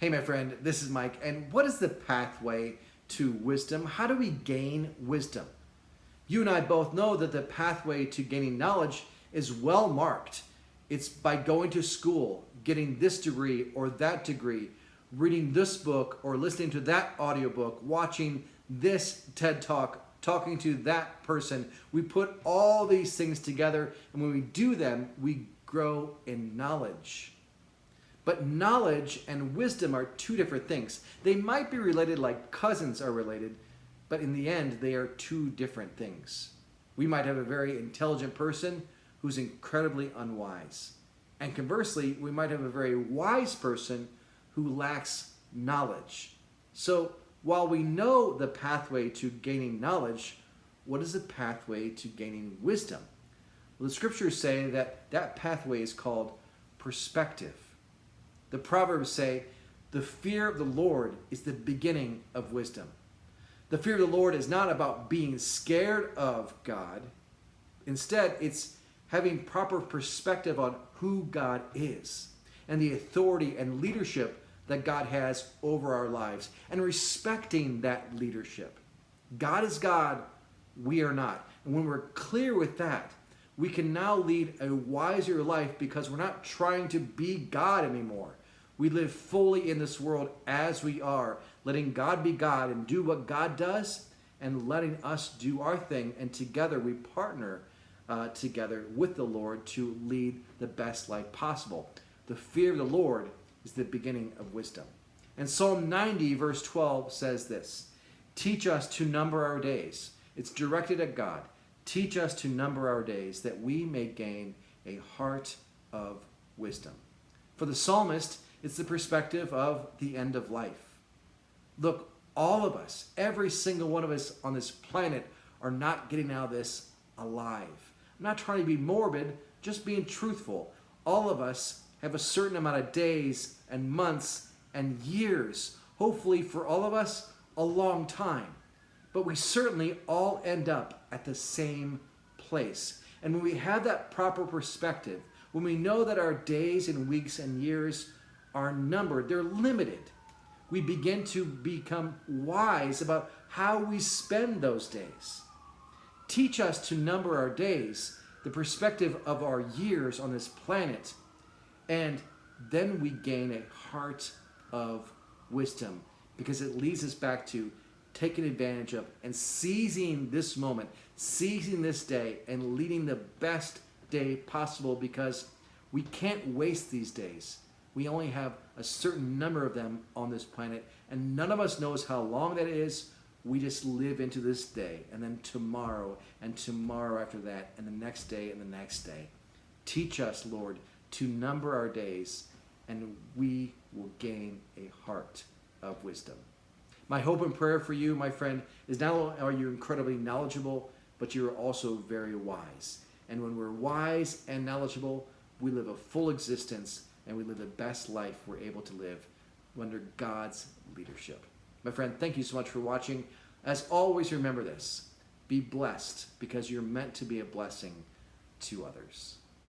Hey, my friend, this is Mike, and what is the pathway to wisdom? How do we gain wisdom? You and I both know that the pathway to gaining knowledge is well marked. It's by going to school, getting this degree or that degree, reading this book or listening to that audiobook, watching this TED Talk, talking to that person. We put all these things together, and when we do them, we grow in knowledge. But knowledge and wisdom are two different things. They might be related like cousins are related, but in the end, they are two different things. We might have a very intelligent person who's incredibly unwise. And conversely, we might have a very wise person who lacks knowledge. So while we know the pathway to gaining knowledge, what is the pathway to gaining wisdom? Well, the scriptures say that that pathway is called perspective. The Proverbs say, the fear of the Lord is the beginning of wisdom. The fear of the Lord is not about being scared of God. Instead, it's having proper perspective on who God is and the authority and leadership that God has over our lives and respecting that leadership. God is God, we are not. And when we're clear with that, we can now lead a wiser life because we're not trying to be God anymore. We live fully in this world as we are, letting God be God and do what God does and letting us do our thing. And together we partner together with the Lord to lead the best life possible. The fear of the Lord is the beginning of wisdom. And Psalm 90 verse 12 says this, teach us to number our days. It's directed at God. Teach us to number our days that we may gain a heart of wisdom. For the psalmist, it's the perspective of the end of life. Look, all of us, every single one of us on this planet are not getting out of this alive. I'm not trying to be morbid, just being truthful. All of us have a certain amount of days and months and years, hopefully for all of us, a long time. But we certainly all end up at the same place. And when we have that proper perspective, when we know that our days and weeks and years are numbered, they're limited, we begin to become wise about how we spend those days. Teach us to number our days, the perspective of our years on this planet, and then we gain a heart of wisdom because it leads us back to taking advantage of and seizing this moment, seizing this day, and leading the best day possible because we can't waste these days. We only have a certain number of them on this planet, and none of us knows how long that is. We just live into this day, and then tomorrow, and tomorrow after that, and the next day, and the next day. Teach us, Lord, to number our days, and we will gain a heart of wisdom. My hope and prayer for you, my friend, is not only are you incredibly knowledgeable, but you're also very wise. And when we're wise and knowledgeable, we live a full existence, and we live the best life we're able to live under God's leadership. My friend, thank you so much for watching. As always, remember this. Be blessed because you're meant to be a blessing to others.